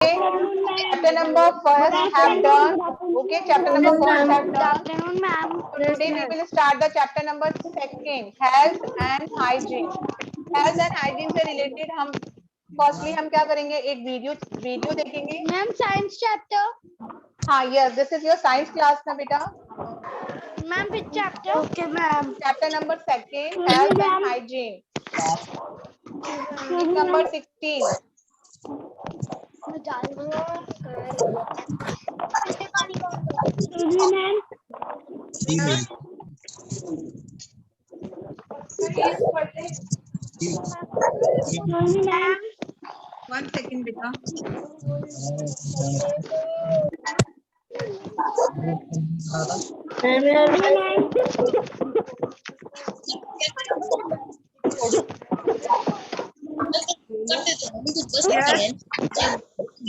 Okay. Chapter number first have done. Okay. Chapter number first have done. afternoon, ma'am. Today we will start the chapter number second, health and hygiene. Health and hygiene से related हम firstly हम क्या करेंगे, एक video देखेंगे. Ma'am, science chapter. हाँ, yes, this is your science class ना बेटा. Ma'am, which chapter? Okay, ma'am. Chapter number second, health and hygiene. Page number 16. Ma'am. Ma'am. 1 second बेटा.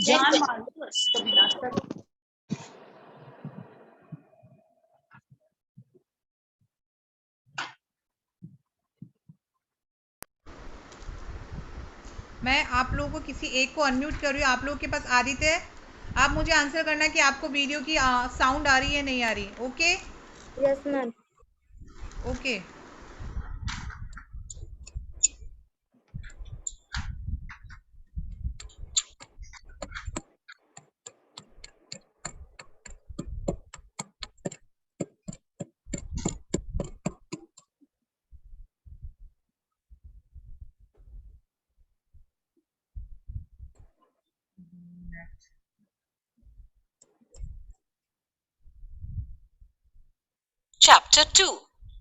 जान मार दो तो विनाश कर. मैं आप लोगों को किसी एक को अनम्यूट कर रही हूँ. आप लोगों के पास आदित्य है, आप मुझे आंसर करना है कि आपको वीडियो की साउंड आ रही है नहीं आ रही. Okay. Yes, ma'am. Okay. Chapter 2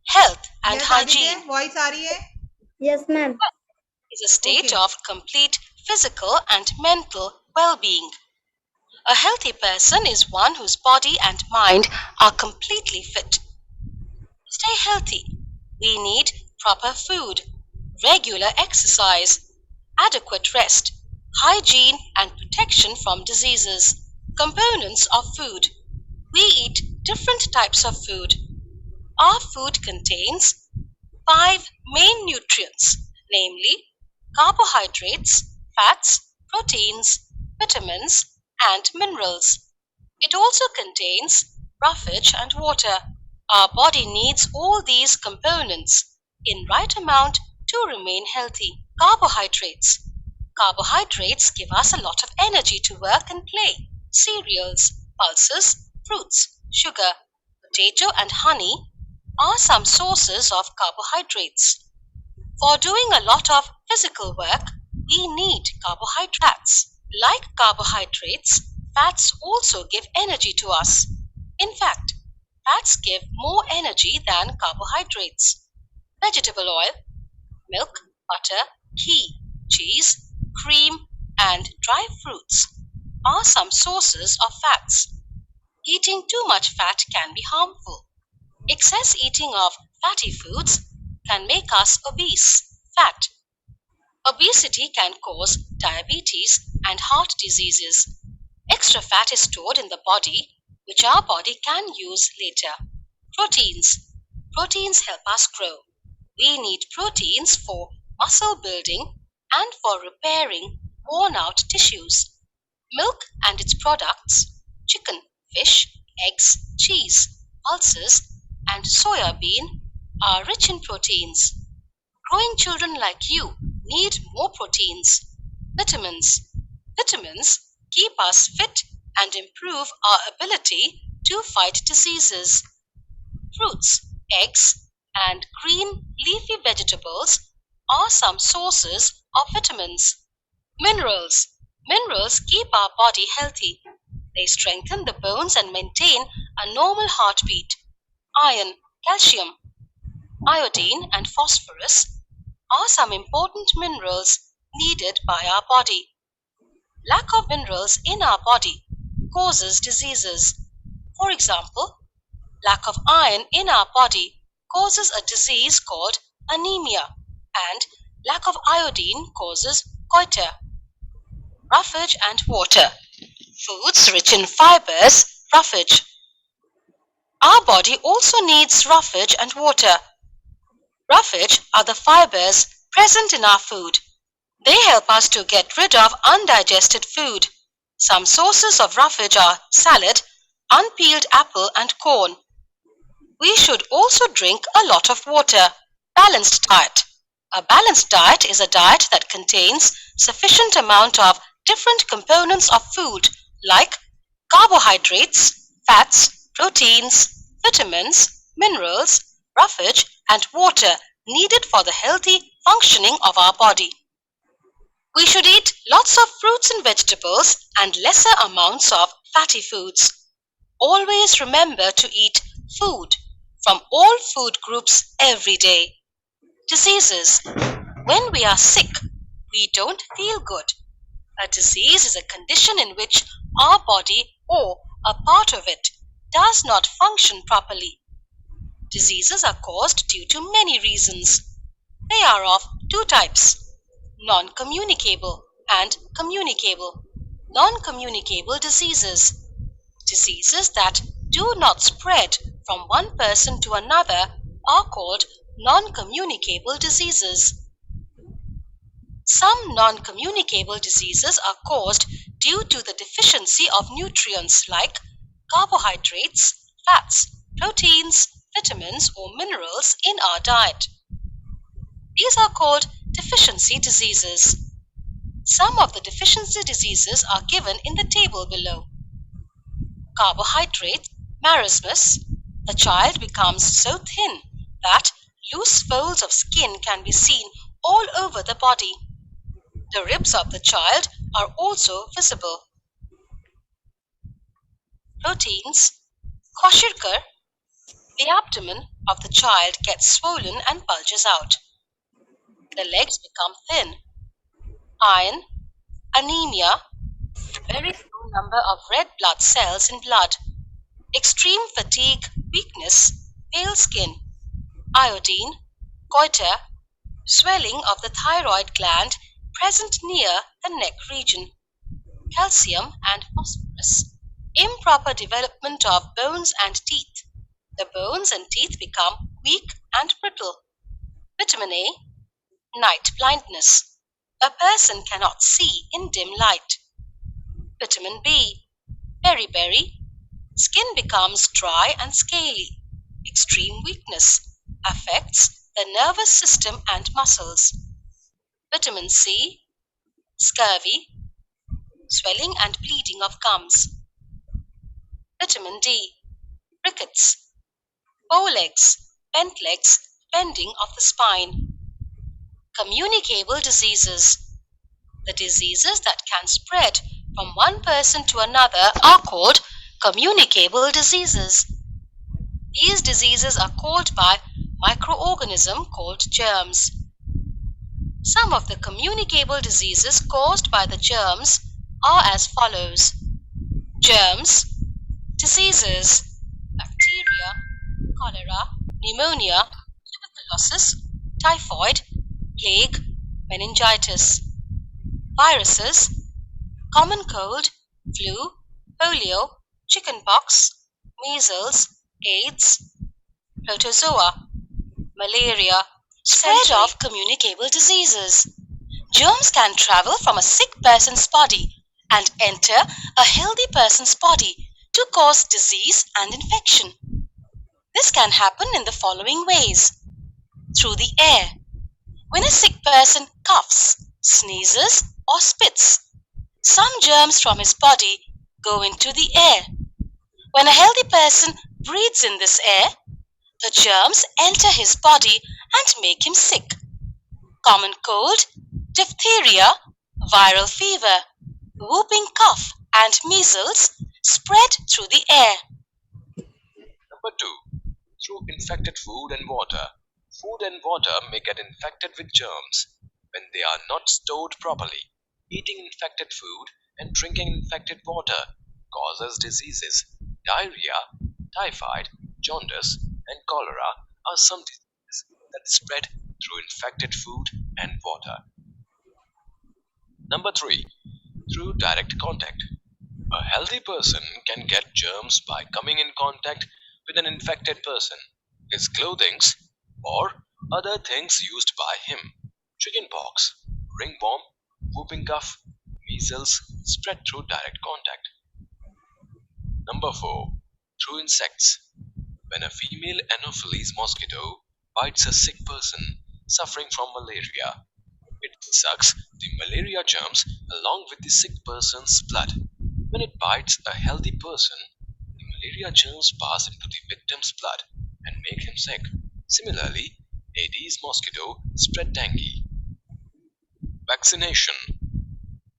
Health and Hygiene voice आ रही है. Yes, ma'am. is a state Okay. of complete physical and mental well-being. A healthy person is one whose body and mind are completely fit. To stay healthy, we need proper food, regular exercise, adequate rest, hygiene and protection from diseases. Components of food. We eat different types of food. Our food contains 5 main nutrients, namely carbohydrates, fats, proteins, vitamins, and minerals. It also contains roughage and water. Our body needs all these components in right amount to remain healthy. Carbohydrates. Carbohydrates give us a lot of energy to work and play. Cereals, pulses, fruits, sugar, potato, and honey are some sources of carbohydrates. For doing a lot of physical work, we need carbohydrates. Like carbohydrates, fats also give energy to us. In fact, fats give more energy than carbohydrates. Vegetable oil, milk, butter, ghee, cheese, cream, and dry fruits are some sources of fats. Eating too much fat can be harmful. Excess eating of fatty foods can make us obese. Fat. Obesity can cause diabetes and heart diseases. Extra fat is stored in the body, which our body can use later. Proteins. Proteins help us grow. We need proteins for muscle building and for repairing worn out tissues. Milk and its products, chicken, fish, eggs, cheese, pulses, and soya bean are rich in proteins. Growing children like you need more proteins. Vitamins. Vitamins keep us fit and improve our ability to fight diseases. Fruits, eggs, and green leafy vegetables are some sources of vitamins. Minerals. Minerals keep our body healthy. They strengthen the bones and maintain a normal heartbeat. Iron, calcium, iodine, and phosphorus are some important minerals needed by our body. Lack of minerals in our body causes diseases. For example, lack of iron in our body causes a disease called anemia, and lack of iodine causes goiter. Roughage and water. Foods rich in fibers, roughage. Our body also needs roughage and water. Roughage are the fibers present in our food. They help us to get rid of undigested food. Some sources of roughage are salad, unpeeled apple and corn. We should also drink a lot of water. Balanced diet. A balanced diet is a diet that contains sufficient amount of different components of food like carbohydrates, fats, proteins, vitamins, minerals, roughage and water needed for the healthy functioning of our body. We should eat lots of fruits and vegetables and lesser amounts of fatty foods. Always remember to eat food from all food groups every day. Diseases. When we are sick, we don't feel good. A disease is a condition in which our body or a part of it does not function properly. Diseases are caused due to many reasons. They are of two types: non-communicable and communicable. Non-communicable diseases. Diseases that do not spread from one person to another are called non-communicable diseases. Some non-communicable diseases are caused due to the deficiency of nutrients like carbohydrates, fats, proteins, vitamins or minerals in our diet. These are called deficiency diseases. Some of the deficiency diseases are given in the table below. Carbohydrate marasmus. The child becomes so thin that loose folds of skin can be seen all over the body. The ribs of the child are also visible. Proteins. Kwashiorkor. The abdomen of the child gets swollen and bulges out. The legs become thin. Iron. Anemia. Very low number of red blood cells in blood. Extreme fatigue, weakness, pale skin. Iodine. Goiter. Swelling of the thyroid gland present near the neck region. Calcium and phosphorus. Improper development of bones and teeth. The bones and teeth become weak and brittle. Vitamin A. Night blindness. A person cannot see in dim light. Vitamin B. Beriberi. Skin becomes dry and scaly. Extreme weakness. Affects the nervous system and muscles. Vitamin C. Scurvy. Swelling and bleeding of gums. Vitamin D. Rickets. Bow legs, bent legs, bending of the spine. Communicable diseases. The diseases that can spread from one person to another are called communicable diseases. These diseases are caused by microorganisms called germs. Some of the communicable diseases caused by the germs are as follows: germs, diseases, bacteria, cholera, pneumonia, tuberculosis, typhoid, plague, meningitis. Viruses, common cold, flu, polio, chickenpox, measles, AIDS, protozoa, malaria. Spread of communicable diseases. Germs can travel from a sick person's body and enter a healthy person's body to cause disease and infection. This can happen in the following ways: through the air. When a sick person coughs, sneezes, or spits, some germs from his body go into the air. When a healthy person breathes in this air, the germs enter his body and make him sick. Common cold, diphtheria, viral fever, whooping cough, and measles spread through the air. Number 2. Through infected food and water. Food and water may get infected with germs when they are not stored properly. Eating infected food and drinking infected water causes diseases. Diarrhea, typhoid, jaundice, and cholera are some diseases that spread through infected food and water. Number 3. Through direct contact. A healthy person can get germs by coming in contact with an infected person, his clothing, or other things used by him. Chickenpox, ringworm, whooping cough, measles spread through direct contact. Number 4. Through insects. When a female Anopheles mosquito bites a sick person suffering from malaria, it sucks the malaria germs along with the sick person's blood. When it bites a healthy person, the malaria germs pass into the victim's blood and make him sick. Similarly, Aedes mosquito spread dengue. Vaccination.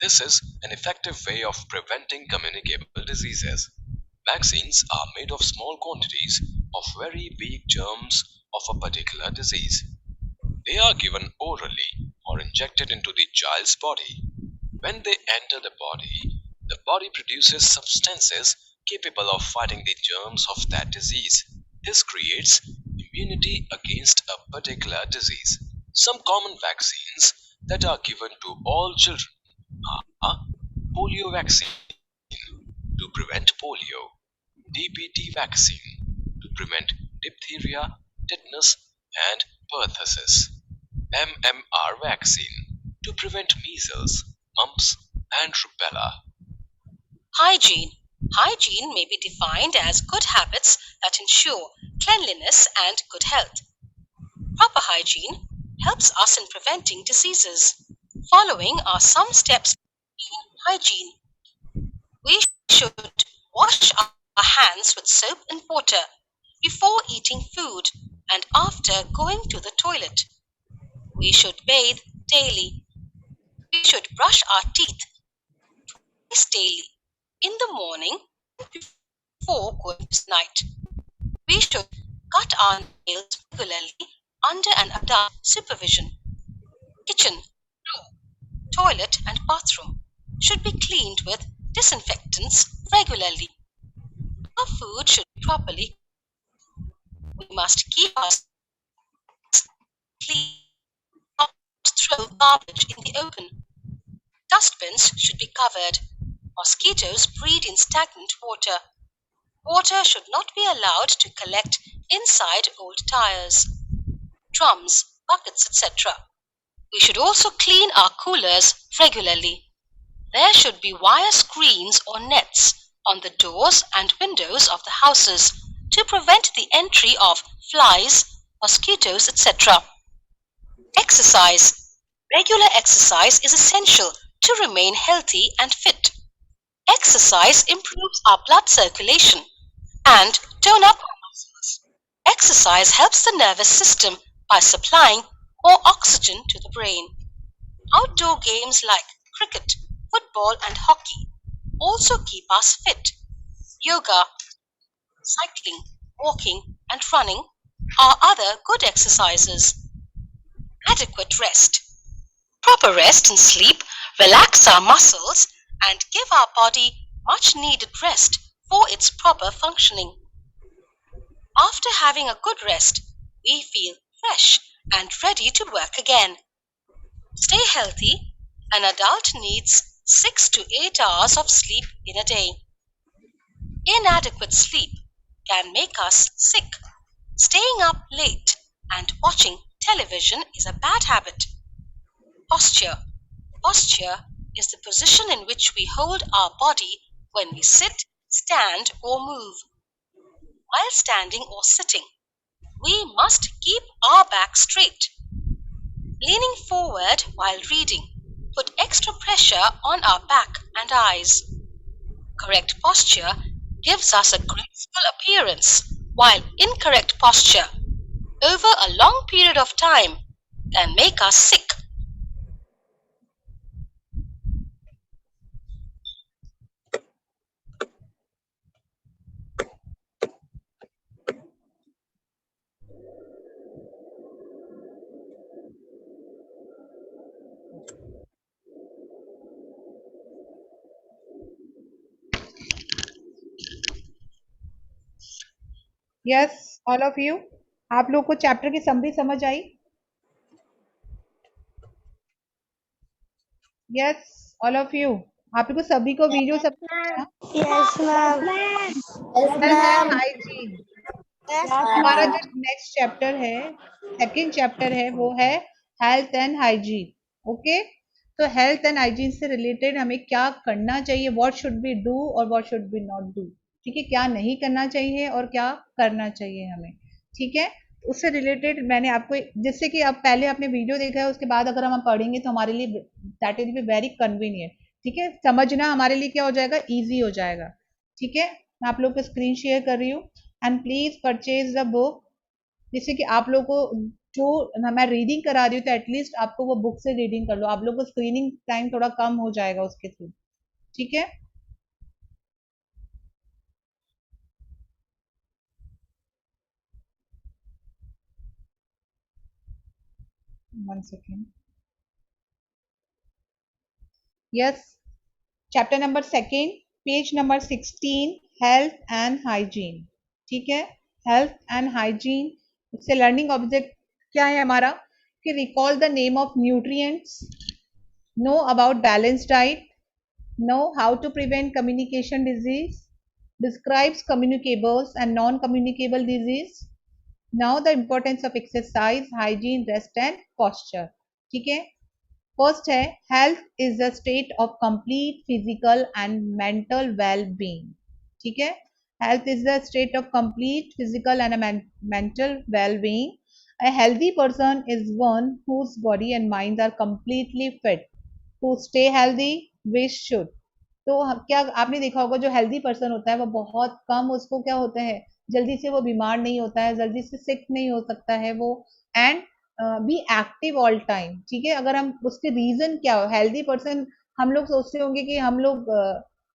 This is an effective way of preventing communicable diseases. Vaccines are made of small quantities of very weak germs of a particular disease. They are given orally or injected into the child's body. When they enter the body produces substances capable of fighting the germs of that disease. This creates immunity against a particular disease. Some common vaccines that are given to all children are polio vaccine to prevent polio, DPT vaccine to prevent diphtheria, tetanus, and pertussis, MMR vaccine to prevent measles, mumps, and rubella. Hygiene. Hygiene may be defined as good habits that ensure cleanliness and good health. Proper hygiene helps us in preventing diseases. Following are some steps in hygiene. We should wash our hands with soap and water before eating food and after going to the toilet. We should bathe daily. We should brush our teeth twice daily, in the morning before going to night. We should cut our nails regularly under an adult supervision. Kitchen, room, toilet and bathroom should be cleaned with disinfectants regularly. Our food should be properly cooked. We must keep our clean, not throw garbage in the open. Dustbins should be covered. Mosquitoes breed in stagnant water. Water should not be allowed to collect inside old tires, drums, buckets, etc. We should also clean our coolers regularly. There should be wire screens or nets on the doors and windows of the houses to prevent the entry of flies, mosquitoes, etc. Exercise. Regular exercise is essential to remain healthy and fit. Exercise improves our blood circulation and tone up our muscles. Exercise helps the nervous system by supplying more oxygen to the brain. Outdoor games like cricket, football and hockey also keep us fit. Yoga, cycling, walking and running are other good exercises. Adequate rest. Proper rest and sleep relax our muscles and give our body much needed rest for its proper functioning. After having a good rest, we feel fresh and ready to work again. Stay healthy. An adult needs 6 to 8 hours of sleep in a day. Inadequate sleep can make us sick. Staying up late and watching television is a bad habit. Posture. Posture is the position in which we hold our body when we sit, stand, or move. While standing or sitting, we must keep our back straight. Leaning forward while reading put extra pressure on our back and eyes. Correct posture gives us a graceful appearance, while incorrect posture over a long period of time can make us sick. Yes all of you, आप लोग को chapter की summary समझ आई? Yes all of you, आप लोग को सभी को वीडियो सब Yes, ma'am. हाइजीन। हमारा जो नेक्स्ट चैप्टर है, सेकंड चैप्टर है, वो है हेल्थ एंड हाइजीन। ओके, तो हेल्थ एंड हाइजीन से रिलेटेड हमें क्या करना चाहिए, व्हाट शुड बी डू और what should be not do, ठीक है, क्या नहीं करना चाहिए और क्या करना चाहिए हमें, ठीक है। उससे रिलेटेड मैंने आपको, जिससे कि अब पहले आपने वीडियो देखा है उसके बाद अगर हम पढ़ेंगे तो हमारे लिए that will be very convenient, ठीक है, समझना हमारे लिए क्या हो जाएगा, ईजी हो जाएगा, ठीक है। मैं आप लोग को स्क्रीन शेयर कर रही हूँ and please purchase the book, जिससे कि आप लोग को जो मैं रीडिंग करा रही हूँ तो एटलीस्ट आपको वो बुक से रीडिंग कर लो, आप लोग को स्क्रीनिंग टाइम थोड़ा कम हो जाएगा उसके थ्रू, ठीक है। One second, yes, chapter number second, page number 16, health and hygiene, ठीक है। हेल्थ एंड हाइजीन से लर्निंग ऑब्जेक्ट क्या है हमारा, कि recall the name of nutrients, know about balanced diet, know how to prevent communication disease, describes communicables and non-communicable disease, now the importance of exercise, hygiene, rest and posture, ठीक है। First है health is the state of complete physical and mental well being, ठीक है। Health is the state of complete physical and mental well being, a healthy person is one whose body and mind are completely fit, to stay healthy we should, तो क्या आपने देखा होगा जो healthy person होता है वो बहुत कम उसको क्या होता है, जल्दी से वो बीमार नहीं होता है, जल्दी से सिक नहीं हो सकता है वो, and be active all time, ठीक है। अगर हम उसके रीजन क्या हो, हेल्दी पर्सन हम लोग सोचते होंगे कि हम लोग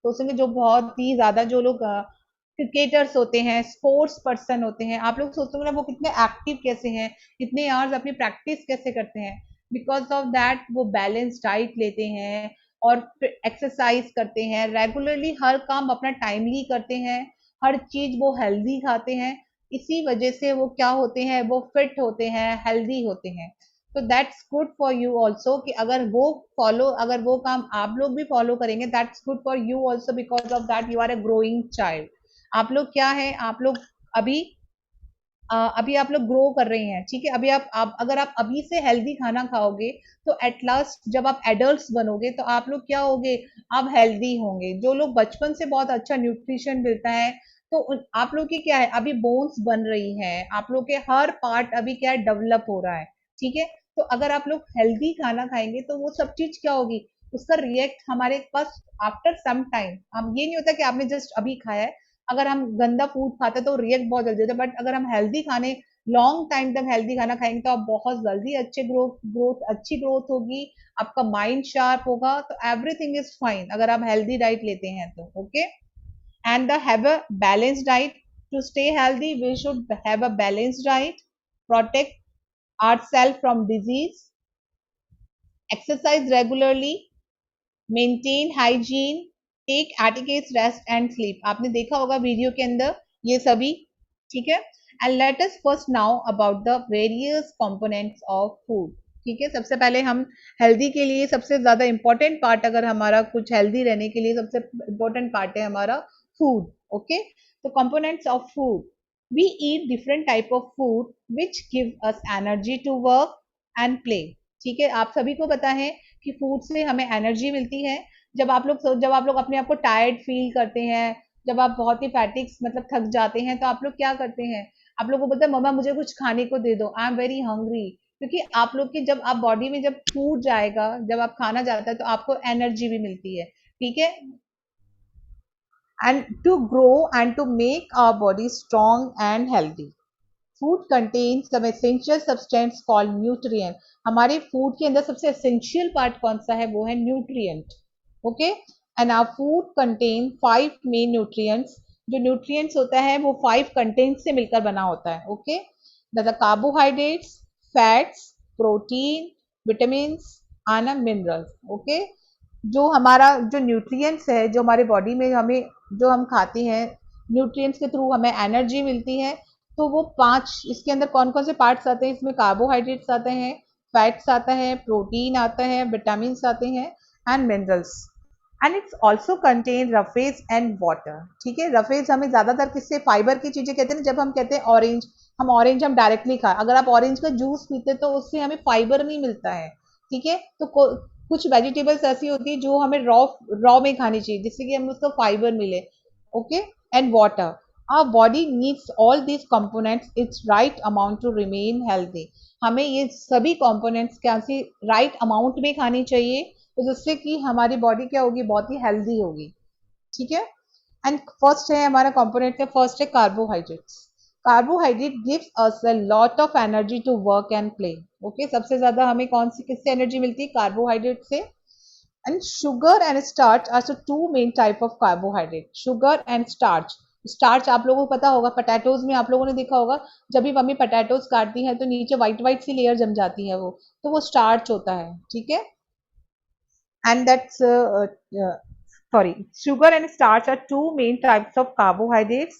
सोचेंगे जो बहुत ही ज्यादा जो लोग क्रिकेटर्स होते हैं, स्पोर्ट्स पर्सन होते हैं, आप लोग सोचते होंगे ना वो कितने एक्टिव कैसे हैं, इतने आवर्स अपनी प्रैक्टिस कैसे करते हैं, बिकॉज ऑफ दैट वो बैलेंस डाइट लेते हैं और एक्सरसाइज करते हैं रेगुलरली, हर काम अपना टाइमली करते हैं, हर चीज वो हेल्दी खाते हैं, इसी वजह से वो क्या होते हैं, वो फिट होते हैं, हेल्दी होते हैं। तो that's good for you also, कि अगर वो काम आप लोग भी फॉलो करेंगे that's good for you also, because of that you are a growing child. आप लोग क्या है, आप लोग अभी अभी आप लोग ग्रो कर रहे हैं, ठीक है। अभी आप अगर आप अभी से हेल्दी खाना खाओगे तो एट लास्ट जब आप एडल्ट्स बनोगे तो आप लोग क्या होगे, आप हेल्दी होंगे। जो लोग बचपन से बहुत अच्छा न्यूट्रिशन मिलता है तो आप लोग की क्या है, अभी बोन्स बन रही हैं, आप लोग के हर पार्ट अभी क्या है, डेवलप हो रहा है, ठीक है। तो अगर आप लोग हेल्दी खाना खाएंगे तो वो सब चीज क्या होगी, उसका रिएक्ट हमारे पास आफ्टर सम टाइम, हम ये नहीं होता कि आपने जस्ट अभी खाया है, अगर हम गंदा फूड खाते हैं तो रिएक्ट बहुत जल्दी होता है, बट अगर हम हेल्दी खाने लॉन्ग टाइम तक हेल्दी खाना खाएंगे तो आप बहुत जल्दी अच्छी ग्रोथ होगी, आपका माइंड शार्प होगा, तो एवरीथिंग इज फाइन अगर आप हेल्दी डाइट लेते हैं तो, okay. And the have a balanced diet, to stay healthy we should have a balanced diet, protect ourselves from disease, exercise regularly, maintain hygiene, take etiquettes, rest and sleep, आपने देखा होगा video के अंदर ये सभी, ठीक है। And let us first now about the various components of food, ठीक है। सबसे पहले हम हेल्दी के लिए सबसे ज्यादा इंपॉर्टेंट पार्ट, अगर हमारा कुछ हेल्दी रहने के लिए सबसे इंपॉर्टेंट पार्ट है हमारा फूड, ओके। तो components of food, we eat different type of food which give us energy to work and play, ठीक है। आप सभी को पता है कि फूड से हमें एनर्जी मिलती है, जब आप लोग अपने आप को टायर्ड फील करते हैं, जब आप बहुत ही फैटिक्स मतलब थक जाते हैं तो आप लोग क्या करते हैं, आप लोग को बोलते हैं मम्मा मुझे कुछ खाने को दे दो, आई एम वेरी हंग्री, क्योंकि आप लोग की जब आप बॉडी में जब फूड जाएगा, जब आप खाना जाता है तो आपको एनर्जी भी मिलती है, ठीक है। And to grow and to make our body strong and healthy, food contains some essential substance called nutrient, हमारे फूड के अंदर सबसे एसेंशियल पार्ट कौन सा है, वो है nutrient, okay. And our food contain 5 main nutrients, जो न्यूट्रिएंट्स होता है वो 5 कंटेंट से मिलकर बना होता है, okay. The carbohydrates, fats, protein, vitamin and minerals, okay. जो हमारा जो न्यूट्रिएंट्स है, जो हमारे बॉडी में हमें जो हम खाते हैं न्यूट्रिएंट्स के थ्रू हमें एनर्जी मिलती है, तो वो 5 इसके अंदर कौन कौन से पार्ट्स आते हैं, इसमें कार्बोहाइड्रेट्स आते हैं, फैट्स आता है, प्रोटीन आता है, विटामिन आते हैं and minerals, and it's also contain roughage and water, ठीक है। रफेज हमें ज्यादातर किससे, फाइबर की चीजें कहते हैं, जब हम कहते हैं ऑरेंज हम डायरेक्टली खा, अगर आप ऑरेंज का जूस पीते तो उससे हमें फाइबर नहीं मिलता है, ठीक है। तो कुछ वेजिटेबल्स ऐसी होती है जो हमें रॉ में खानी चाहिए जिससे कि हमें उसका फाइबर मिले. Okay. And water. Our body needs all these components its right amount to remain healthy. हमें ये सभी components कैसे right amount में खानी चाहिए तो जिससे कि हमारी बॉडी क्या होगी, बहुत ही हेल्दी होगी. ठीक है. एंड फर्स्ट है हमारा कंपोनेंट है, फर्स्ट है carbohydrates. Carbohydrate gives us a lot of energy to work and play. Okay. सबसे ज्यादा हमें कौन सी किससे एनर्जी मिलती है, कार्बोहाइड्रेट से. And sugar and starch are the two main type of carbohydrate. Sugar and starch. Starch आप लोगों को पता होगा, पोटैटोज में आप लोगों ने देखा होगा जब भी मम्मी पोटैटोज काटती है तो नीचे व्हाइट व्हाइट सी लेयर जम जाती है, वो तो वो स्टार्च होता है. ठीक है. And that's sorry, sugar and starch are two main types of carbohydrates.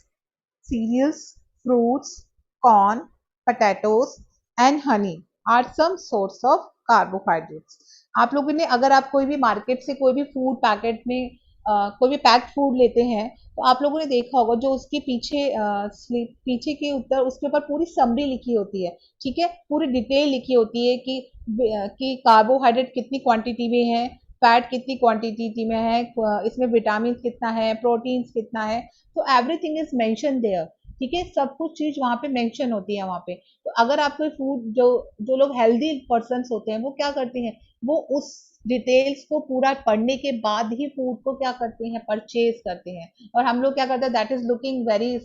Cereals, fruits, corn, potatoes and honey are some source of carbohydrates. आप लोगों ने अगर आप कोई भी मार्केट से कोई भी फूड पैकेट में कोई भी पैक्ड फूड लेते हैं तो आप लोगों ने देखा होगा जो उसके पीछे के ऊपर उसके ऊपर पूरी समरी लिखी होती है. ठीक है. पूरी डिटेल लिखी होती है कि कार्बोहाइड्रेट कितनी क्वांटिटी में है, फैट कितनी क्वांटिटी में है, इसमें विटामिन कितना है, प्रोटीन्स कितना है. तो एवरीथिंग इज मेंशन देयर. ठीक है. सब कुछ चीज वहां पे मेंशन होती है वहां पे. तो अगर आप कोई फूड जो जो लोग हेल्दी पर्सन होते हैं वो क्या करते हैं, वो उस डिटेल्स को पूरा पढ़ने के बाद ही फूड को क्या करते हैं, परचेज करते हैं. और हम लोग क्या करते हैं, दैट इज लुकिंग वेरी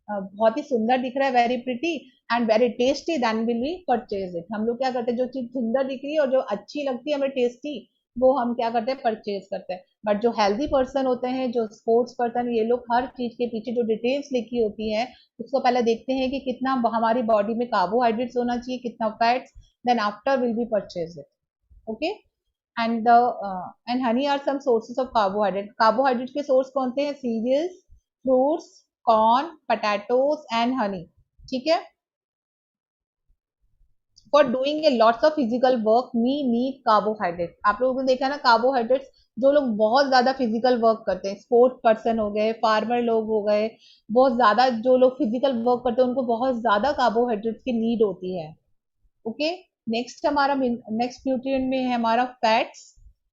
बहुत ही सुंदर दिख रहा है, very pretty and very tasty, then will we purchase it. हम लोग क्या करते हैं, जो चीज सुंदर दिख रही है और जो अच्छी लगती है हमें टेस्टी, वो हम क्या करते हैं, परचेज करते हैं. बट जो हेल्दी पर्सन होते हैं, जो स्पोर्ट्स पर्सन, ये लोग हर चीज के पीछे जो डिटेल्स लिखी होती है उसको पहले देखते हैं कि कितना हमारी बॉडी में कार्बोहाइड्रेट्स होना चाहिए, कितना fats, then after will be purchase it. Okay. And honey are some sources of carbohydrate. Carbohydrate के सोर्स कौन से हैं, cereals, fruits, corn, potatoes and honey. ठीक है. For doing a lots of physical work we need carbohydrate. आप लोगों ने देखा ना, कार्बोहाइड्रेट्स जो लोग बहुत ज्यादा फिजिकल वर्क करते हैं, स्पोर्ट्स पर्सन हो गए, फार्मर लोग हो गए, बहुत ज्यादा जो लोग फिजिकल वर्क करते हैं उनको बहुत ज्यादा कार्बोहाइड्रेट्स की नीड होती है. ओके. नेक्स्ट हमारा नेक्स्ट न्यूट्रिएंट में है हमारा fats.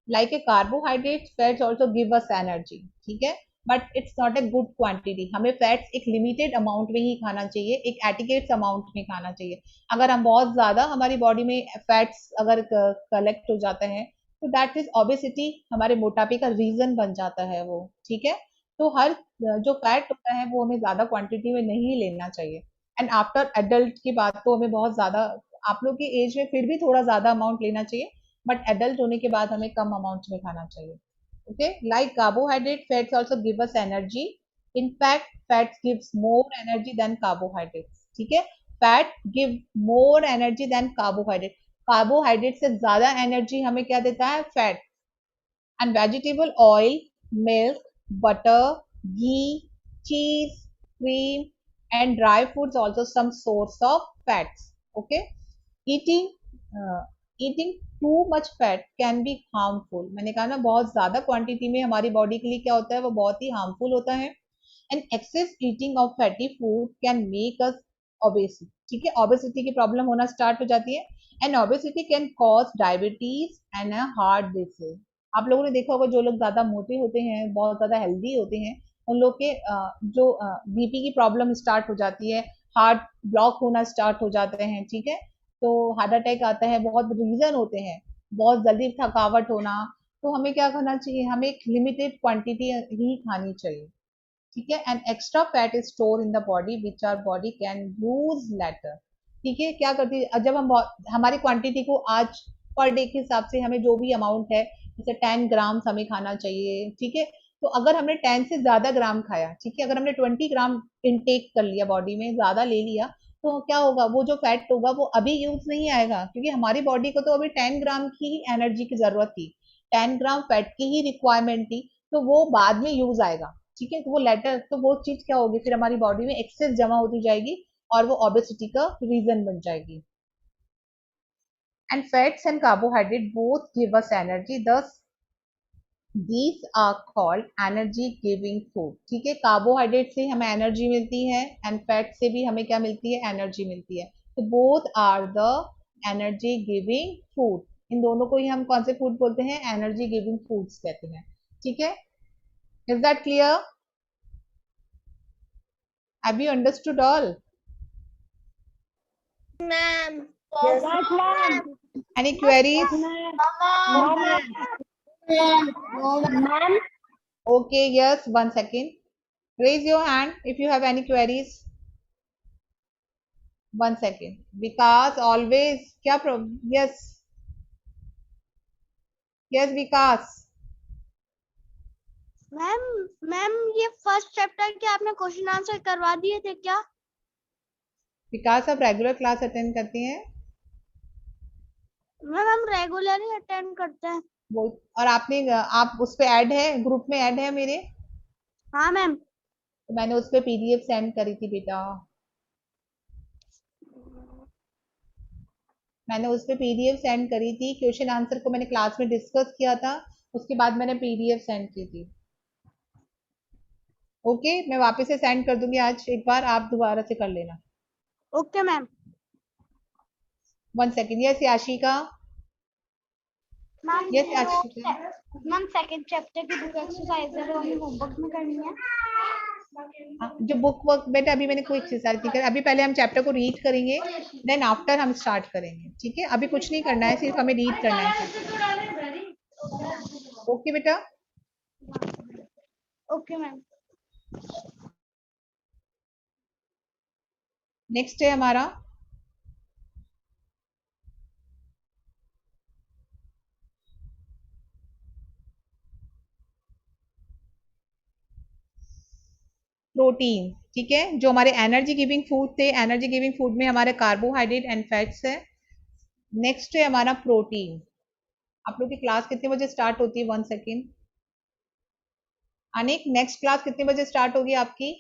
Like a carbohydrate, fats also give us energy. ठीक है. But it's not a good quantity. हमें फैट्स एक लिमिटेड अमाउंट में ही खाना चाहिए, एक एटिकेट्स अमाउंट में खाना चाहिए. अगर हम बहुत ज्यादा हमारी बॉडी में फैट्स अगर कलेक्ट हो जाते हैं तो दैट इज ओबेसिटी, हमारे मोटापे का रीजन बन जाता है वो. ठीक है. तो हर जो फैट होता है वो हमें ज्यादा क्वांटिटी में नहीं लेना चाहिए. एंड आफ्टर एडल्ट की बात तो हमें बहुत ज्यादा, आप लोग की एज में फिर भी थोड़ा ज्यादा अमाउंट लेना चाहिए, बट एडल्ट होने के बाद हमें कम अमाउंट में खाना चाहिए. Okay, like carbohydrate, fats also give us energy. In fact, fats gives more energy than carbohydrates. ठीक है. Fat give more energy than carbohydrate. Carbohydrate से ज्यादा एनर्जी हमें क्या देता है, fat. And vegetable oil, milk, butter, ghee, cheese, cream and dry fruits also some source of fats. Okay. Eating eating too much fat can be harmful. मैंने कहा ना, बहुत ज्यादा क्वांटिटी में हमारी बॉडी के लिए क्या होता है, वो बहुत ही हार्मफुल होता है. And excess eating of fatty food can make us obesity. ठीक है. ओबेसिटी की प्रॉब्लम होना स्टार्ट हो जाती है. And obesity can cause diabetes and heart disease. आप लोगों ने देखा होगा जो लोग ज्यादा मोटे होते हैं, बहुत ज्यादा हेल्दी होते हैं, उन लोग के जो बीपी की प्रॉब्लम स्टार्ट हो जाती है, हार्ट ब्लॉक होना स्टार्ट हो जाते हैं. ठीक है. तो हार्ट अटैक आता है, बहुत रीजन होते हैं, बहुत जल्दी थकावट होना. तो हमें क्या करना चाहिए, हमें एक लिमिटेड क्वांटिटी ही खानी चाहिए. ठीक है. And extra fat is store in the body which are body can use later. ठीक है. क्या करती है, जब हम हमारी क्वांटिटी को आज पर डे के हिसाब से हमें जो भी अमाउंट है, जैसे 10 ग्राम हमें खाना चाहिए. ठीक है. तो अगर हमने 10 से ज्यादा ग्राम खाया, ठीक है, अगर हमने 20 ग्राम इनटेक कर लिया, बॉडी में ज्यादा ले लिया, तो क्या होगा, वो जो फैट होगा वो अभी यूज नहीं आएगा, क्योंकि हमारी बॉडी को तो अभी 10 ग्राम की ही एनर्जी की जरूरत थी, 10 ग्राम फैट की ही रिक्वायरमेंट थी. तो वो बाद में यूज आएगा. ठीक है. तो वो लेटर, तो वो चीज क्या होगी, फिर हमारी बॉडी में एक्सेस जमा होती जाएगी और वो ओबेसिटी का रीजन बन जाएगी. And fats and carbohydrate both give us energy, दस these are called energy giving food. ठीक है. कार्बोहाइड्रेट से हमें एनर्जी मिलती है एंड फैट से भी हमें क्या मिलती है, एनर्जी मिलती है. तो both are the energy giving food. इन दोनों को ही हम कौन से फूड बोलते हैं? एनर्जी गिविंग फूड्स कहते हैं। ठीक है, is that clear? Have you understood all? Ma'am. Yes ma'am. Any queries? No ma'am. No ma'am. Okay, yes, 1 second. Raise your hand if you have any queries. 1 second. Vikas, always. क्या problem? Yes. Yes, Vikas. Ma'am ma'am ये first chapter के आपने question answer करवा दिए थे क्या? विकास, आप regular class attend करती हैं? मैम हम रेगुलरली अटेंड करते हैं। वो और आप उस पे ऐड है, ग्रुप में ऐड है मेरे? हाँ मैम। तो मैंने उस पे पीडीएफ सेंड करी थी बेटा। मैंने उस पे पीडीएफ सेंड करी थी, क्वेश्चन आंसर को मैंने क्लास में डिस्कस किया था, उसके बाद मैंने पीडीएफ सेंड की थी। ओके, मैं वापस से सेंड कर दूंगी आज एक बार, आप दोबारा से कर लेना। Okay ma'am. 1 second. Yes Yashika. Ma'am yes Yashika. Ma'am second chapter की बुक एक्सरसाइज है वो हमें होमवर्क में करनी है। जो बुक वर्क बेटा अभी मैंने कोई एक्सरसाइज नहीं करी, अभी पहले हम चैप्टर को रीड करेंगे, देन आफ्टर हम स्टार्ट करेंगे। ठीक है, अभी कुछ नहीं करना है, सिर्फ हमें रीड करना है। ओके बेटा। Okay ma'am. नेक्स्ट है हमारा प्रोटीन। ठीक है, जो हमारे एनर्जी गिविंग फूड थे, एनर्जी गिविंग फूड में हमारे कार्बोहाइड्रेट एंड फैट्स है। नेक्स्ट है हमारा प्रोटीन। आप लोग की क्लास कितने बजे स्टार्ट होती है? 1 सेकेंड। अनिक, नेक्स्ट क्लास कितने बजे स्टार्ट होगी आपकी?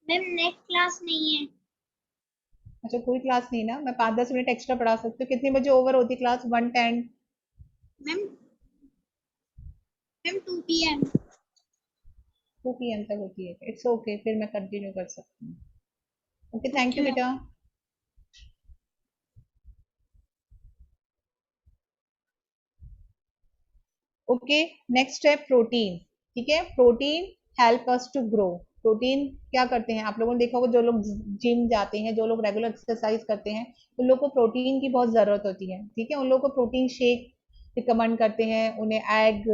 मैम नेक्स्ट क्लास नहीं है। अच्छा, कोई क्लास नहीं ना, मैं 5-10 मिनट एक्स्ट्रा पढ़ा सकती हूँ। कितने बजे ओवर होती क्लास? 1:10? Ma'am 2 PM। 2 PM तक होती है? इट्स ओके, फिर मैं कंटिन्यू कर सकती हूँ। Okay, thank okay you ma'am. बेटा। ओके, नेक्स्ट है प्रोटीन। ठीक है, protein help us to grow. Protein क्या करते हैं? आप लोगों ने देखा होगा, जो लोग जिम जाते हैं, जो लोग रेगुलर एक्सरसाइज करते हैं, उन लोग को प्रोटीन की बहुत ज़रूरत होती है। ठीक है, उन लोगों को प्रोटीन शेक रिकमेंड करते हैं, उन्हें एग,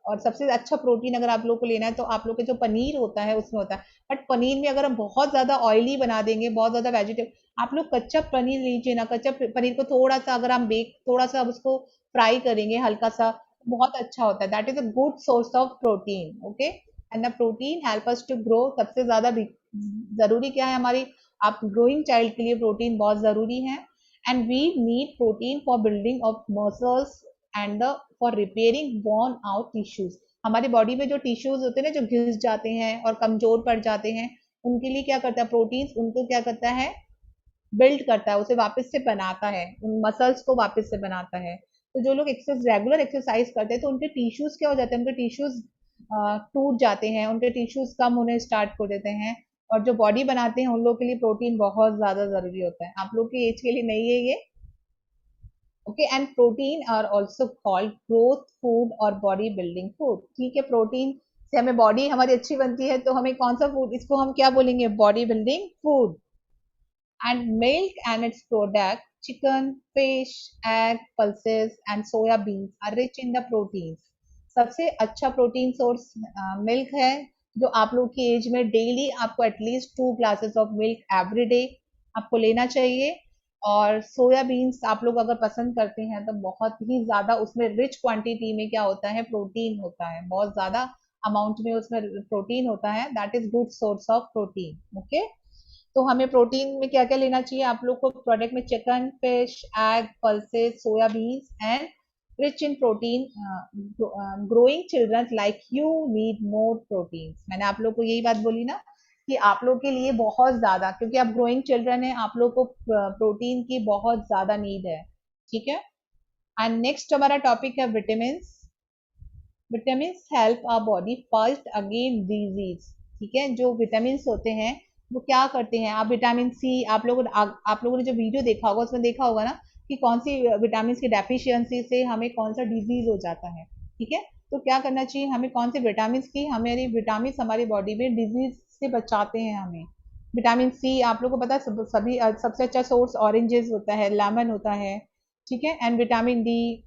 और सबसे अच्छा प्रोटीन अगर आप लोग को लेना है तो आप लोग के जो पनीर होता है उसमें होता है। बट पनीर में अगर हम बहुत ज़्यादा ऑयली बना देंगे, बहुत ज़्यादा वेजिटेबल, आप लोग कच्चा पनीर लीजिए ना, कच्चा पनीर को थोड़ा सा अगर हम थोड़ा सा उसको फ्राई करेंगे हल्का सा, बहुत अच्छा होता है। That is a good source of protein. Okay, and the protein help us to grow. सबसे ज्यादा जरूरी क्या है हमारी, आप ग्रोइंग चाइल्ड के लिए प्रोटीन बहुत जरूरी है। And we need protein for building of muscles and the for repairing worn out tissues. हमारी बॉडी में जो टिश्यूज होते हैं ना, जो घिस जाते हैं और कमजोर पड़ जाते हैं, उनके लिए क्या करता है प्रोटीन? उनको क्या करता है? बिल्ड करता है, उसे वापस से बनाता है, उन मसल्स को वापस से बनाता है। तो जो लोग रेगुलर एक्सरसाइज करते हैं तो उनके टिश्यूज क्या हो जाते हैं? उनके टिश्यूज टूट जाते हैं, उनके टिश्यूज कम होने स्टार्ट कर देते हैं। और जो बॉडी बनाते हैं उन लोग के लिए प्रोटीन बहुत ज्यादा जरूरी होता है। आप लोग की एज के लिए नहीं है ये। Okay, and protein are also called growth food और बॉडी बिल्डिंग फूड। ठीक है, प्रोटीन से हमें बॉडी हमारी अच्छी बनती है, तो हमें कौन सा फूड, इसको हम क्या बोलेंगे? Body building food. And milk and its product, chicken, fish, egg, pulses and soya beans are rich in the proteins. सबसे अच्छा प्रोटीन सोर्स मिल्क है, जो आप लोग की एज में डेली आपको at least 2 glasses of milk every day आपको लेना चाहिए। और सोया बीन्स आप लोग अगर पसंद करते हैं तो बहुत ही ज्यादा उसमें रिच क्वांटिटी में क्या होता है? प्रोटीन होता है, बहुत ज्यादा अमाउंट में उसमें प्रोटीन होता है। That is good source of protein. Okay, तो हमें प्रोटीन में क्या क्या लेना चाहिए? आप लोग को प्रोडक्ट में chicken, fish, egg, pulses, soya beans and rich in protein. Growing children like you need more protein. मैंने आप लोग को यही बात बोली ना कि आप लोग के लिए बहुत ज्यादा, क्योंकि आप ग्रोइंग चिल्ड्रन है, आप लोग को प्रोटीन की बहुत ज्यादा नीड है। ठीक है, एंड नेक्स्ट हमारा टॉपिक है vitamin. Vitamin help our body fight against disease. ठीक है, जो विटामिन होते हैं वो क्या करते हैं? आप विटामिन सी, आप लोगों ने जो वीडियो देखा होगा उसमें देखा होगा ना कि कौन सी विटामिन की डेफिशिएंसी से हमें कौन सा डिजीज हो जाता है, ठीक है। तो क्या करना चाहिए हमें, कौन से विटामिन की, हमारी विटामिन हमारी बॉडी में डिजीज से बचाते हैं हमें। विटामिन सी आप लोगों को पता है सभी सबसे अच्छा सोर्स ऑरेंजेस होता है, लेमन होता है, ठीक है। एंड विटामिन डी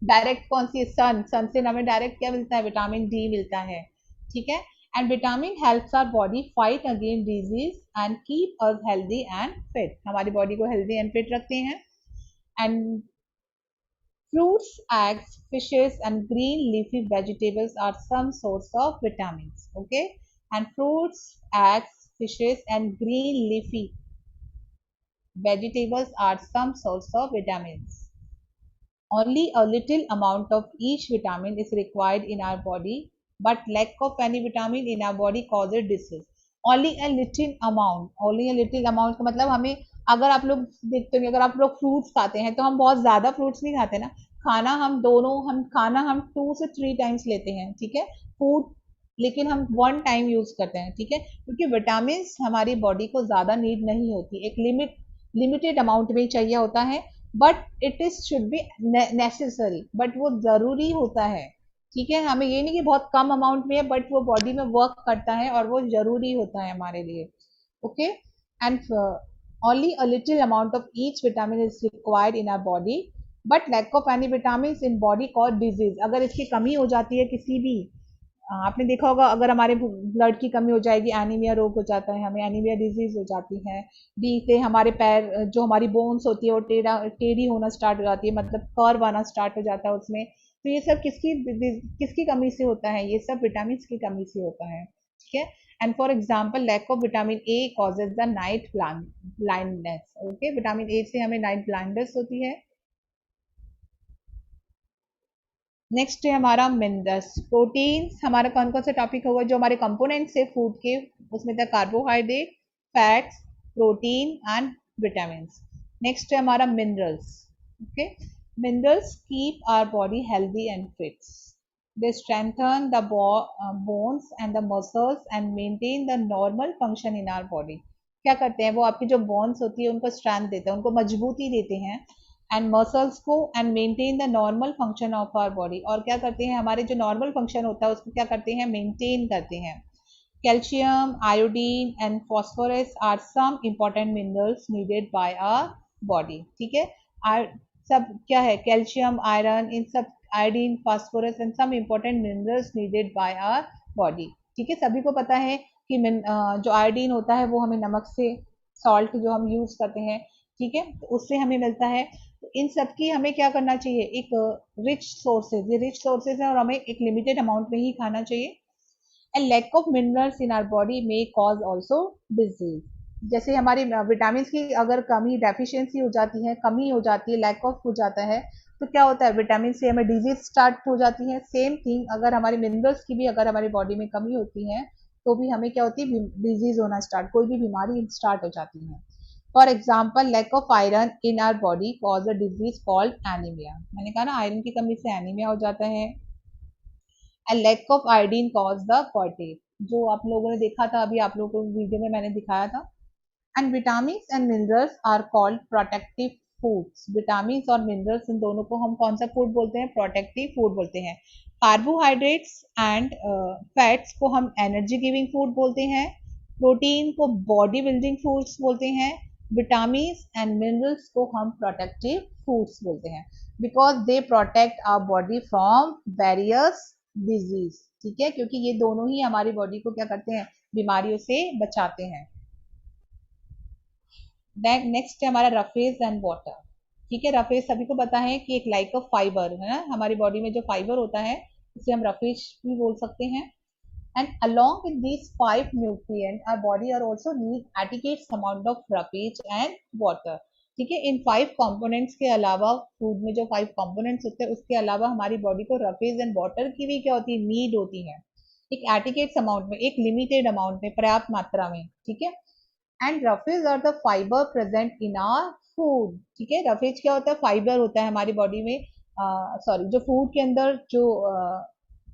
डायरेक्ट कौन सी, सन से हमें डायरेक्ट क्या मिलता है, विटामिन डी मिलता है, ठीक है। And vitamin helps our body fight against disease and keep us healthy and fit, हमारी बॉडी को हेल्दी एंड फिट रखते हैं। And fruits, eggs, fishes and green leafy vegetables are some source of vitamins, okay. And fruits, eggs, fishes and green leafy vegetables are some source of vitamins. Only a little amount of each vitamin is required in our body, but lack of any vitamin in our body causes disease. Only a little amount, only a little amount का मतलब हमें, अगर आप लोग देखते हो, अगर आप लोग फ्रूट्स खाते हैं तो हम बहुत ज्यादा फ्रूट्स नहीं खाते ना, खाना हम 2 से 3 टाइम्स लेते हैं, ठीक है, फूड, लेकिन हम 1 टाइम यूज करते हैं, ठीक है, क्योंकि विटामिन हमारी बॉडी को ज्यादा नीड नहीं होती, एक लिमिटेड अमाउंट में चाहिए होता है, but it is should be necessary, but वो जरूरी होता है, ठीक है। हमें ये नहीं कि बहुत कम अमाउंट में है, बट वो बॉडी में वर्क करता है और वो जरूरी होता है हमारे लिए, okay. And only a little amount of each vitamin is required in our body, but lack of any vitamins in body cause disease, अगर इसकी कमी हो जाती है किसी भी, आपने देखा होगा अगर हमारे ब्लड की कमी हो जाएगी, एनीमिया रोग हो जाता है, हमें एनीमिया डिजीज हो जाती है। डी से हमारे पैर, जो हमारी बोन्स होती है वो टेढ़ी होना स्टार्ट हो जाती है, मतलब कर्व आना स्टार्ट हो जाता है उसमें। तो ये सब किसकी कमी से होता है, ये सब विटामिन की कमी से होता है, ठीक है। And for example lack of vitamin A causes the night blindness, okay, vitamin A से हमें नाइट ब्लाइंडनेस होती है। नेक्स्ट है हमारा मिनरल्स, प्रोटीन्स, हमारा कौन कौन सा टॉपिक होगा, जो हमारे कंपोनेंट्स है फूड के, उसमें था carbohydrate, fats, protein and vitamin. Next है हमारा minerals, okay. Minerals keep our body healthy and fit, they strengthen the bones and the muscles and maintain the normal function in our body. क्या करते हैं वो, आपकी जो बोन्स होती है उनको स्ट्रेंथ देते हैं, उनको मजबूती देते हैं, एंड मसल्स को, and maintain the normal function of our body, और क्या करते हैं हमारे जो नॉर्मल फंक्शन होता है उसको क्या करते हैं, मेंटेन करते हैं। Calcium, iodine and phosphorus are some important minerals needed by our body, ठीक है। सब क्या है, कैल्शियम, आयरन, इन सब, iodine, phosphorus and some important minerals needed by our body, ठीक है। सभी को पता है कि जो आयोडीन होता है वो हमें नमक से, सॉल्ट जो हम यूज करते हैं, ठीक है, तो उससे हमें मिलता है। तो इन सब की हमें क्या करना चाहिए, एक रिच सोर्सेज, ये रिच सोर्सेज है और हमें एक लिमिटेड अमाउंट में ही खाना चाहिए। And lack of minerals in our body may cause also disease, जैसे हमारी विटामिन की अगर कमी, डेफिशिएंसी हो जाती है, कमी हो जाती है, लैक ऑफ हो जाता है, तो क्या होता है, विटामिन से हमें डिजीज स्टार्ट हो जाती है। सेम थिंग अगर हमारे मिनरल्स की भी अगर हमारी बॉडी में कमी होती है तो भी हमें क्या होती है, डिजीज होना स्टार्ट, कोई भी बीमारी स्टार्ट हो जाती है। For example lack of iron in our body cause a disease called anaemia, मैंने कहा ना आयरन की कमी से एनीमिया हो जाता है। And lack of iodine cause the फॉर्टेज, जो आप लोगों ने देखा था अभी, आप लोगों को वीडियो में मैंने दिखाया था। And vitamin and minerals are called protective foods, vitamin और मिनरल्स इन दोनों को हम कौन सा फूड बोलते हैं, प्रोटेक्टिव फूड बोलते हैं। कार्बोहाइड्रेट्स एंड फैट्स को हम एनर्जी गिविंग फूड बोलते हैं, प्रोटीन को बॉडी बिल्डिंग फूड्स बोलते हैं, विटामिन एंड मिनरल्स को हम प्रोटेक्टिव फूड्स बोलते हैं, because they protect our body from various disease, ठीक है, क्योंकि ये दोनों ही हमारी बॉडी को क्या करते हैं, बीमारियों से बचाते हैं। नेक्स्ट है हमारा रफेज एंड वाटर, ठीक है। रफेज सभी को पता है कि एक लाइक ऑफ फाइबर है ना, हमारी बॉडी में जो फाइबर होता है उसे हम रफेज भी बोल सकते हैं। And along with these 5 nutrients our body are also need adequate amount of roughage and water, ठीक है। इन 5 कंपोनेंट्स के अलावा, फूड में जो 5 कंपोनेंट्स होते हैं उसके अलावा हमारी बॉडी को रफेज एंड वाटर की भी क्या होती है, नीड होती है, एक एडिकेट अमाउंट में, एक लिमिटेड अमाउंट में, पर्याप्त मात्रा में, ठीक है। And roughage are the fibre present in our food, ठीक है। रफेज क्या होता है, फाइबर होता है हमारी बॉडी में, सॉरी जो फूड के अंदर जो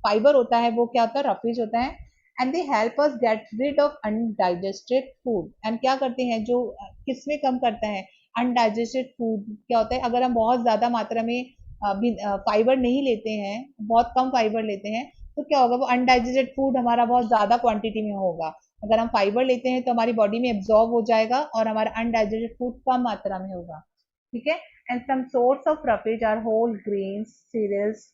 फाइबर होता है वो क्या होता है, रफेज होता है। And they help us get rid of undigested food, and क्या करते हैं, जो किसमें कम करता है, अनडाइजेस्टेड फूड क्या होता है, अगर हम बहुत ज़्यादा मात्रा में फाइबर नहीं लेते हैं, बहुत कम फाइबर लेते हैं, तो क्या होगा, वो अनडाइजेस्टेड फूड हमारा बहुत ज़्यादा क्वांटिटी में होगा। अगर हम फाइबर लेते हैं तो हमारी बॉडी में एब्जॉर्ब हो जाएगा और हमारा अनडाइजेस्टेड फूड कम मात्रा में होगा, ठीक है। And some source of roughage are whole grains, cereals,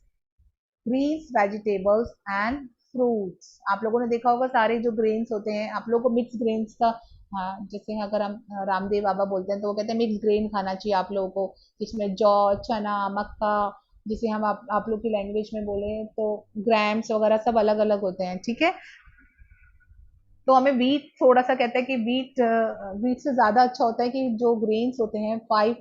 greens, vegetables and fruits. आप लोगों ने देखा होगा सारे जो ग्रेन्स होते हैं, आप लोगों को मिक्स ग्रेन्स का, हाँ, जैसे अगर हम रामदेव बाबा बोलते हैं तो वो कहते हैं मिक्स ग्रेन खाना चाहिए आप लोगों को, जिसमें जौ, चना, मक्का, जिसे हम आप लोग की लैंग्वेज में बोले तो ग्राम्स वगैरह सब अलग अलग होते हैं, ठीक है। तो हमें वीट थोड़ा सा कहता है कि वीट से ज़्यादा अच्छा होता है कि जो ग्रेन्स होते हैं 5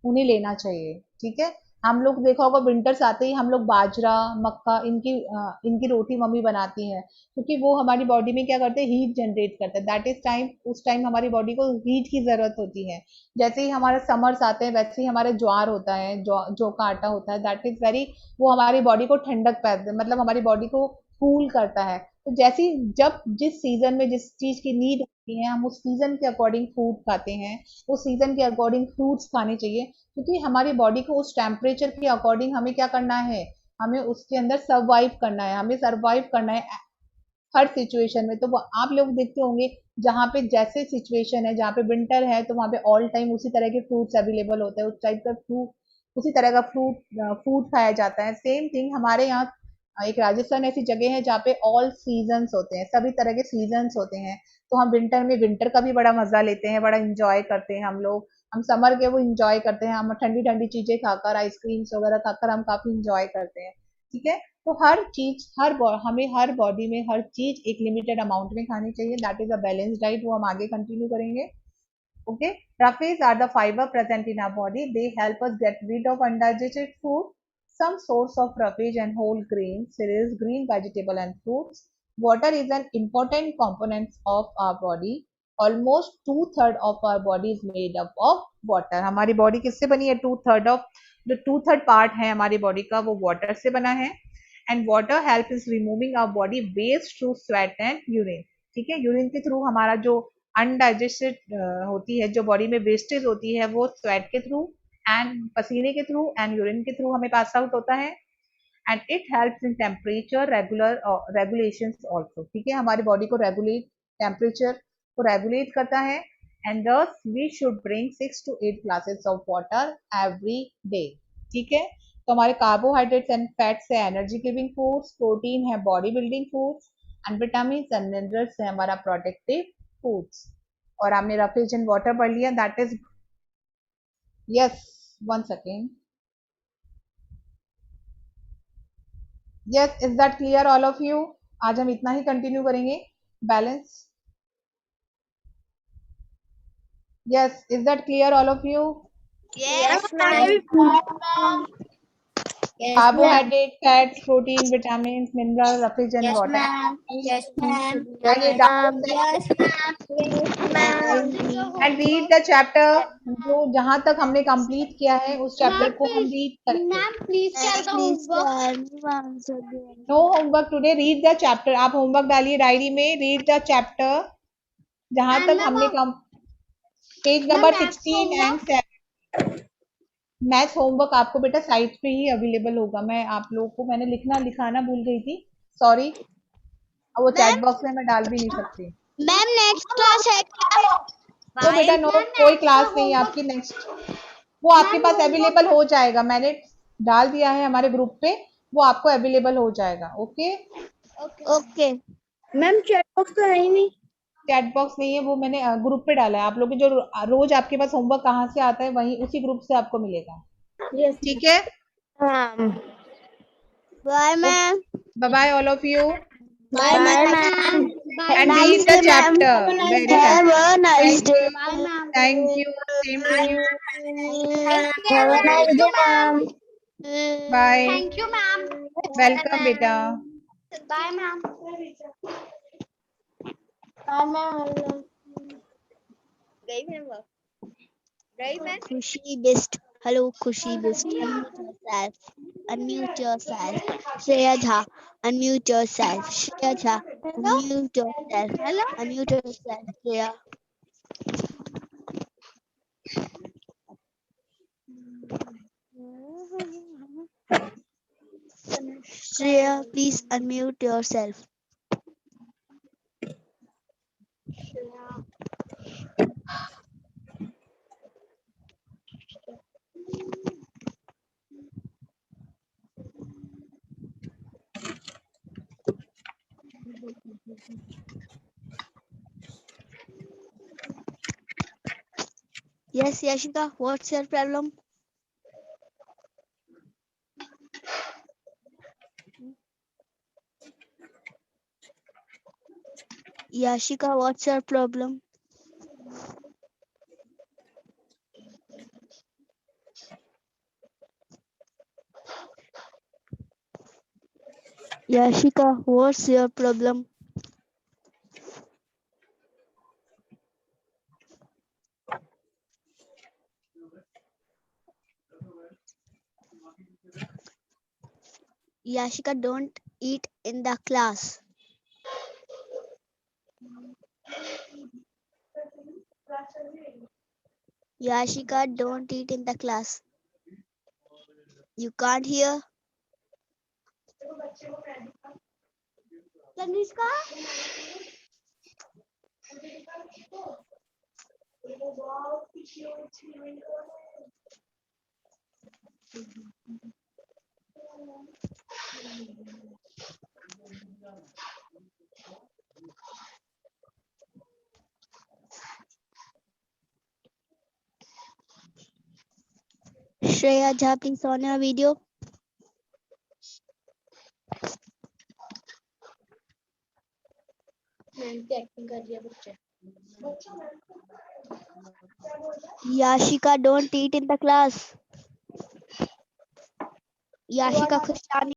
उन्हें लेना चाहिए, ठीक है। हम लोग देखा होगा विंटर्स आते ही हम लोग बाजरा, मक्का, इनकी रोटी मम्मी बनाती है, क्योंकि वो हमारी बॉडी में क्या करते हैं, हीट जनरेट करते हैं। दैट इज टाइम, उस टाइम हमारी बॉडी को हीट की ज़रूरत होती है। जैसे ही हमारे समर्स आते हैं वैसे ही हमारे ज्वार होता है, जौ का आटा होता है, दैट इज़ वेरी, वो हमारी बॉडी को ठंडक पैदा, मतलब हमारी बॉडी को कूल करता है। तो जैसे जब जिस सीजन में जिस चीज की नीड होती है, हम उस सीजन के अकॉर्डिंग फूड खाते हैं, उस सीजन के अकॉर्डिंग फ्रूट्स खाने चाहिए, क्योंकि हमारी बॉडी को उस टेम्परेचर के अकॉर्डिंग हमें क्या करना है, हमें उसके अंदर सर्वाइव करना है, हमें सर्वाइव करना है हर सिचुएशन में। तो वो आप लोग देखते होंगे जहाँ पे जैसे सिचुएशन है, जहाँ पे विंटर है तो वहाँ पे ऑल टाइम उसी तरह के फ्रूट्स अवेलेबल होते हैं, उस टाइप का फ्रूट, उसी तरह का फूड खाया जाता है। सेम थिंग हमारे यहाँ एक राजस्थान ऐसी जगह है जहाँ पे ऑल सीजन्स होते हैं, सभी तरह के सीजन्स होते हैं। तो हम विंटर में विंटर का भी बड़ा मजा लेते हैं, बड़ा इंजॉय करते हैं हम लोग। हम समर के वो इंजॉय करते हैं, हम ठंडी ठंडी चीजें खाकर, आइसक्रीम्स वगैरह खाकर हम काफी इंजॉय करते हैं, ठीक है। तो हर चीज, हमें हर बॉडी में हर चीज एक लिमिटेड अमाउंट में खानी चाहिए, that is a balance diet. वो हम आगे कंटिन्यू करेंगे, okay. Roughage are the fiber present in our body. They help us get rid of undigested food. Some source of roughage and whole grains, cereals, green vegetable and fruits. Water is an important component of our body. Almost 2/3 of our body is made up of water. हमारी body किससे बनी है? 2/3 of, जो 2/3 part है हमारी body का वो water से बना है। And water help is removing our body waste through sweat and urine, ठीक है। यूरिन के थ्रू हमारा जो अनडाइजेस्टेड होती है, जो बॉडी में वेस्टेज होती है, वो स्वेट के थ्रू एंड पसीने के थ्रू एंड यूरिन के थ्रू हमें पास आउट होता है। And it helps in temperature regulations also, ठीक है। हमारी बॉडी को टेम्परेचर को रेगुलेट करता है। And thus we should drink 6 to 8 glasses of water every day, ठीक है। तो हमारे कार्बोहाइड्रेट्स एंड फैट्स है एनर्जी गिविंग फूड्स, प्रोटीन है body building foods, and vitamin and minerals है हमारा प्रोटेक्टिव फूड्स। और आपने रफेज एंड वाटर पढ़ लिया, that is, yes, 1 second, yes, is that clear all of you? आज हम इतना ही कंटिन्यू करेंगे, balance, yes, is that clear all of you? Yes, ma'am. Carbohydrate, fats, protein, vitamin, mineral, roughage and Yes, water. ma'am. Yes, ma'am. And ये doubt, Yes, ma'am. And read the chapter, जो जहां तक हमने complete किया है उस chapter को हम रीड करेंगे। Please tell the homework. No homework today, read the chapter. आप होमवर्क डालिए डायरी में, रीड द चैप्टर जहां तक हमने page number 16 and 7। Maths homework आपको बेटा साइट पे ही अवेलेबल होगा। मैं आप लोगों को, मैंने लिखाना भूल गई थी, सॉरी, वो चैट बॉक्स में मैं डाल भी नहीं सकती। मैम नेक्स्ट क्लास है क्या? तो बेटा नो, कोई क्लास नहीं है आपकी नेक्स्ट, वो आपके पास अवेलेबल हो जाएगा, मैंने डाल दिया है हमारे ग्रुप पे, वो आपको अवेलेबल हो जाएगा, okay. Okay ma'am, chat box तो है ही नहीं। चैट बॉक्स नहीं है, वो मैंने ग्रुप पे डाला है। आप लोग जो रोज आपके पास होमवर्क कहाँ से आता है, वही उसी ग्रुप से आपको मिलेगा, ठीक है। Bye ma'am. Bye bye all of you, bye ma'am. and read the chapter. Very nice. Have a nice Thank day. you. Thank you. Same to you. Have a nice day, ma'am. Bye. Thank you, ma'am. Welcome, beta. Bye, ma'am. Bye, ma'am. Khushi best. Hello, Khushi best. Unmute yourself. Unmute yourself. Shreya Jha. Unmute yourself. Shreya Jha. Unmute yourself. Hello. Unmute yourself. Shreya. Shreya, please unmute yourself. Yes, Yashika, what's your problem? Yashika, what's your problem? Yashika, what's your problem? Yashika, don't eat in the class. Yashika, don't eat in the class. You can't hear? Tanishka? Shreya Jha, please on your video. Yashika, don't eat in the class. Yashika Khushani.